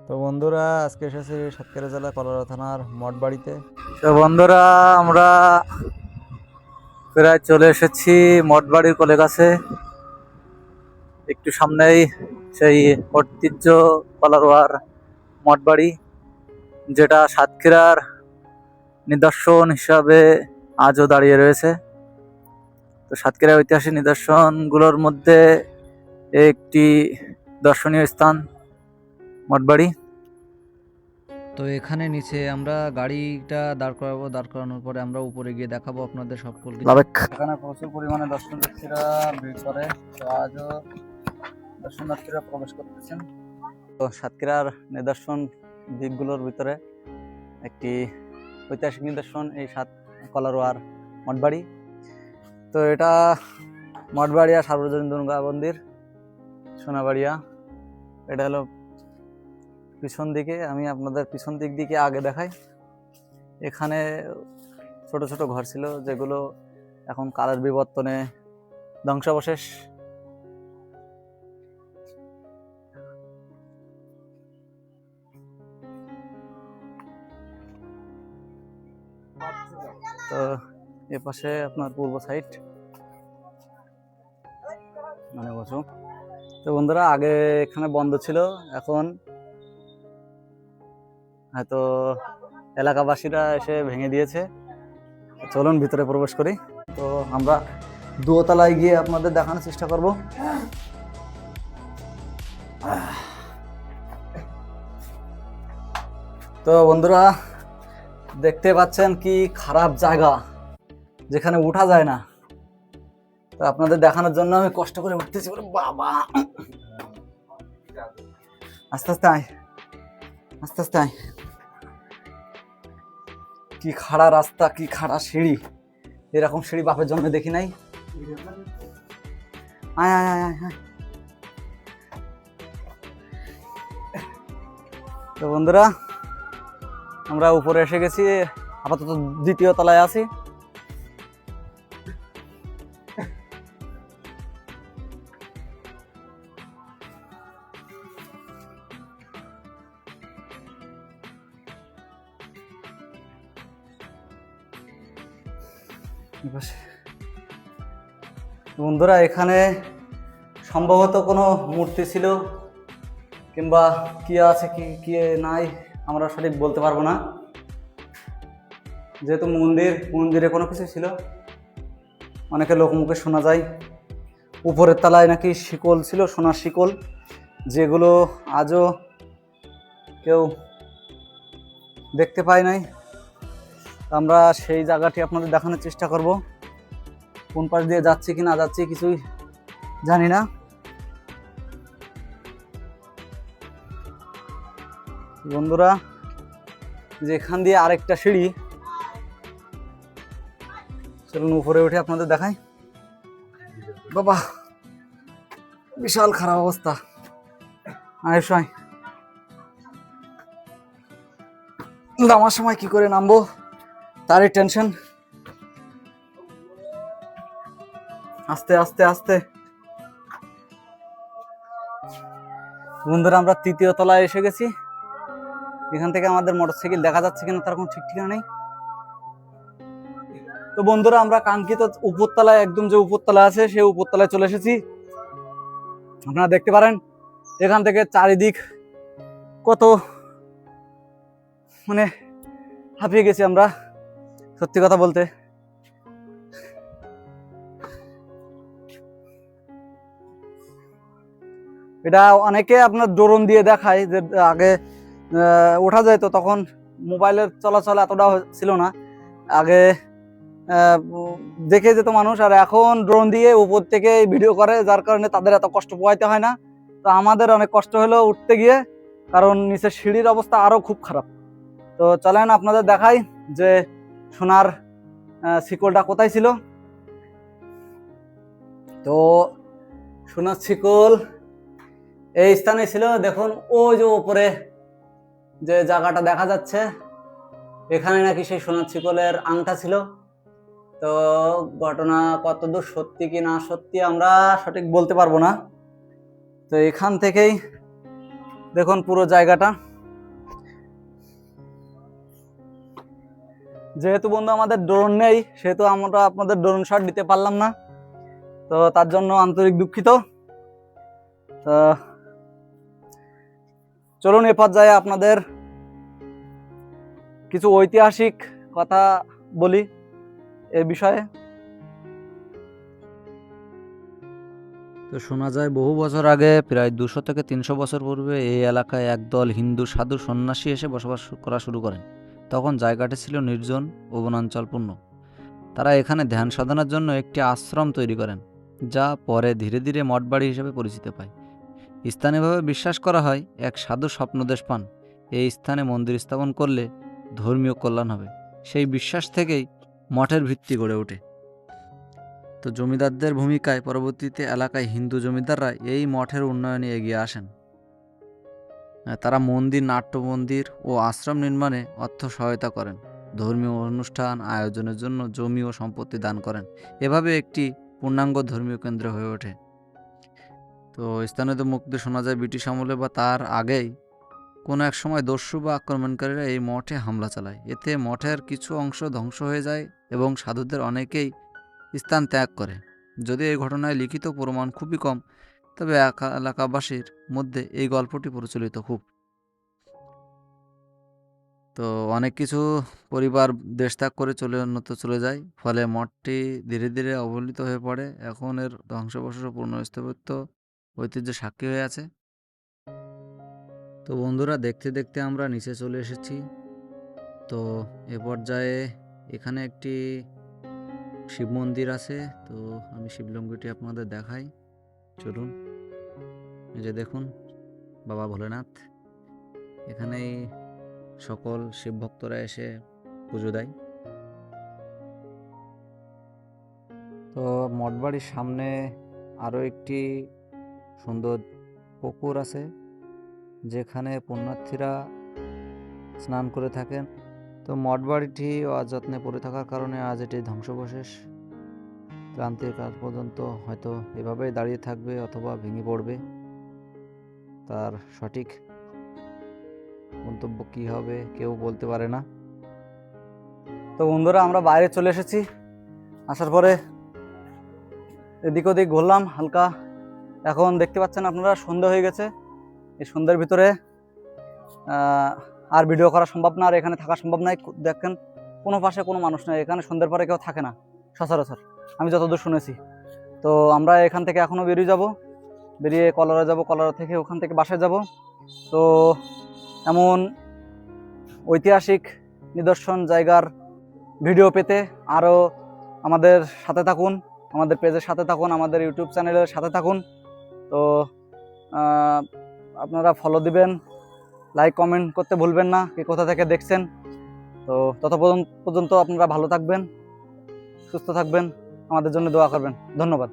তো বন্ধুরা, আজকে এসেছি সাতক্ষীরা জেলা কলারা থানার মঠবাড়িতে। তো বন্ধুরা, আমরা প্রায় চলে এসেছি মঠবাড়ির কোলে কাছে। একটু সামনেই সেই ঐতিহ্য কলারোয়ার মঠবাড়ি, যেটা সাতক্ষীরার নিদর্শন হিসাবে আজও দাঁড়িয়ে রয়েছে। তো সাতক্ষীরার ঐতিহাসিক নিদর্শনগুলোর মধ্যে একটি দর্শনীয় স্থান মঠবাড়ি। তো এখানে নিচে আমরা গাড়িটা দাঁড় করাবো, দাঁড় করানোর পরে আমরা উপরে গিয়ে দেখাবো আপনাদের সকল কিছু। এখানে প্রচুর পরিমাণে দর্শনার্থীরা ভিড় করে। তো আজও দর্শনার্থীরা প্রবেশ করতেছেন। তো সাতক্ষীরার নিদর্শন দিকগুলোর ভিতরে একটি ঐতিহাসিক নিদর্শন এই কলারোয়ার মঠবাড়ি। তো এটা মঠবাড়িয়া সার্বজনীন দুর্গা মন্দির সোনাবাড়িয়া। এটা হলো পিছন দিকে, আমি আপনাদের পিছন দিক দিকে আগে দেখাই। এখানে ছোট ছোট ঘর ছিল, যেগুলো এখন কালের বিবর্তনে ধ্বংসাবশেষ। তো এ পাশে আপনার পূর্ব সাইড মানে বসো। তো বন্ধুরা, আগে এখানে বন্ধ ছিল, এখন হয়তো এলাকাবাসীরা এসে ভেঙে দিয়েছে। চলুন ভিতরে প্রবেশ করি। তো আমরা দোতলায় গিয়ে আপনাদের দেখানোর চেষ্টা করব। তো বন্ধুরা, দেখতে পাচ্ছেন কি খারাপ জায়গা, যেখানে উঠা যায় না। তো আপনাদের দেখানোর জন্য আমি কষ্ট করে উঠতেছি। বাবা, আস্তে আস্তে আয়, আস্তে আস্তে আয়। কি খাড়া রাস্তা, কি খাড়া সিঁড়ি, এরকম সিঁড়ি বাপের জন্য দেখি নাই। আয় আয় আয় আয় আয়। তো বন্ধুরা, আমরা উপরে এসে গেছি, আপাতত দ্বিতীয় তলায় আছি। বন্ধুরা, এখানে সম্ভবত কোনো মূর্তি ছিল, কিংবা কি আছে কি নাই আমরা সঠিক বলতে পারবো না। যেহেতু মন্দিরে কোনো কিছু ছিল, অনেকে লোকমুখে শোনা যায় উপরের তলায় নাকি শিকল ছিল, সোনার শিকল, যেগুলো আজও কেউ দেখতে পায় নাই। আমরা সেই জায়গাটি আপনাদের দেখানোর চেষ্টা করব। কোন পাশ দিয়ে যাচ্ছি কি না যাচ্ছি কিছুই জানি না। বন্ধুরা, যেখান দিয়ে আরেকটা সিঁড়ি, চলুন উপরে উঠে আপনাদের দেখাই। বাবা, বিশাল খারাপ অবস্থা। আয়ুষাই নামার সময় কি করে নামবো তারই টেনশন। আস্তে আস্তে আস্তে। বন্ধুরা, আমরা তৃতীয় তলায় এসে গেছি। এখান থেকে আমাদের মোটরসাইকেল দেখা যাচ্ছে কিনা তার কোনো ঠিক ঠিকানা নেই। তো বন্ধুরা, আমরা কাঙ্ক্ষিত উপরতলায়, একদম যে উপরতলা আছে সেই উপরতলায় চলে এসেছি। আপনারা দেখতে পারেন এখান থেকে চারিদিক কত মানে হাঁপিয়ে গেছি আমরা, সত্যি কথা বলতে। এটা অনেকে আপনার ড্রোন দিয়ে দেখায়, যে আগে ওঠা যায়, তো তখন মোবাইলের চলাচল এতটা ছিল না। আগে দেখে যেত মানুষ, আর এখন ড্রোন দিয়ে উপর থেকে ভিডিও করে, যার কারণে তাদের এত কষ্ট পোহাইতে হয় না। তো আমাদের অনেক কষ্ট হলো উঠতে গিয়ে, কারণ নিচের সিঁড়ির অবস্থা আরো খুব খারাপ। তো চলেন আপনাদের দেখাই যে সোনার শিকলটা কোথায় ছিল। তো সোনার শিকল এই স্থানে ছিল। দেখুন ওই যে উপরে যে জায়গাটা দেখা যাচ্ছে, এখানে নাকি সেই সোনার শিকলের আংটা ছিল। তো ঘটনা কতদূর সত্যি কি না সত্যি আমরা সঠিক বলতে পারবো না। তো এখান থেকেই দেখুন পুরো জায়গাটা যেহেতু বন্ধু আমাদের ড্রোন নেই, সেহেতু আমরা আপনাদের ড্রোন শট দিতে পারলাম না, তো তার জন্য আন্তরিক দুঃখিত। তো চলুন এ পর্যায়ে আপনাদের কিছু ঐতিহাসিক কথা বলি এ বিষয়ে। তো শোনা যায় বহু বছর আগে, প্রায় 200 থেকে 300 বছর পূর্বে এই এলাকায় একদল হিন্দু সাধু সন্ন্যাসী এসে বসবাস করা শুরু করেন। তখন জায়গাটি ছিল নির্জন ও বনাঞ্চলপূর্ণ। তারা এখানে ধ্যান সাধনার জন্য একটি আশ্রম তৈরি করেন, যা পরে ধীরে ধীরে মঠবাড়ি হিসেবে পরিচিত পায়। স্থানীয়ভাবে বিশ্বাস করা হয় এক সাধু স্বপ্নদেশ পান, এই স্থানে মন্দির স্থাপন করলে ধর্মীয় কল্যাণ হবে। সেই বিশ্বাস থেকেই মঠের ভিত্তি গড়ে ওঠে। তো জমিদারদের ভূমিকায় পরবর্তীতে এলাকায় হিন্দু জমিদাররা এই মঠের উন্নয়নে এগিয়ে আসেন। তারা মন্দির, নাট্য মন্দির ও আশ্রম নির্মাণে অর্থ সহায়তা করেন, ধর্মীয় অনুষ্ঠান আয়োজনের জন্য জমি ও সম্পত্তি দান করেন। এভাবে একটি পূর্ণাঙ্গ ধর্মীয় কেন্দ্র হয়ে ওঠে। তো স্থানীয়দের মুখে শোনা যায় ব্রিটিশ আমলে বা তার আগেই কোনো এক সময় দস্যু বা আক্রমণকারীরা এই মঠে হামলা চালায়। এতে মঠের কিছু অংশ ধ্বংস হয়ে যায় এবং সাধুদের অনেকেই স্থান ত্যাগ করে। যদিও এই ঘটনায় লিখিত প্রমাণ খুবই কম, তবে এলাকাবাসীর মধ্যে এই গল্পটি প্রচলিত খুব। তো অনেক কিছু পরিবার দেশ ত্যাগ করে অন্যত্র চলে যায়, ফলে মঠটি ধীরে ধীরে অবহেলিত হয়ে পড়ে। এখন এর ধ্বংসাবশেষ পূর্ণ স্থাপত্য ঐতিহ্যের সাক্ষী হয়ে আছে। তো বন্ধুরা, দেখতে দেখতে আমরা নিচে চলে এসেছি। তো এ পর্যায়ে এখানে একটি শিব মন্দির আছে। তো আমি শিবলিঙ্গটি আপনাদের দেখাই, চলুন। এই যে দেখুন, বাবা ভোলেনাথ। এখানেই সকল শিব ভক্তরা এসে পুজো দেয়। তো মঠবাড়ির সামনে আরও একটি সুন্দর পুকুর আছে, যেখানে পুণ্যার্থীরা স্নান করে থাকেন। তো মঠবাড়িটি অযত্নে পড়ে থাকার কারণে আজ এটি ধ্বংসাবশেষ। ক্রান্তির কাল পর্যন্ত হয়তো এভাবেই দাঁড়িয়ে থাকবে অথবা ভেঙে পড়বে। তার সঠিক মন্তব্য কী হবে কেউ বলতে পারে না। তো বন্ধুরা, আমরা বাইরে চলে এসেছি। আসার পরে এদিক ওদিক ঘুরলাম হালকা। এখন দেখতে পাচ্ছেন আপনারা সন্ধ্যা হয়ে গেছে। এই সন্ধ্যার ভিতরে আর ভিডিও করা সম্ভব না, আর এখানে থাকা সম্ভব নয়। দেখেন কোনো পাশে কোনো মানুষ নেই, এখানে সন্ধ্যার পরে কেউ থাকে না সচরাচর, আমি যতদূর শুনেছি। তো আমরা এখান থেকে এখনও বেরিয়ে যাব, বেরিয়ে কলারা যাব, কলারা থেকে ওখান থেকে বাসায় যাব। তো এমন ঐতিহাসিক নিদর্শন জায়গার ভিডিও পেতে আরও আমাদের সাথে থাকুন, আমাদের পেজের সাথে থাকুন, আমাদের ইউটিউব চ্যানেলের সাথে থাকুন। তো আপনারা ফলো দিবেন, লাইক কমেন্ট করতে ভুলবেন না কে কোথা থেকে দেখছেন। তো তত পর্যন্ত আপনারা ভালো থাকবেন, সুস্থ থাকবেন, আমাদের জন্য দোয়া করবেন। ধন্যবাদ।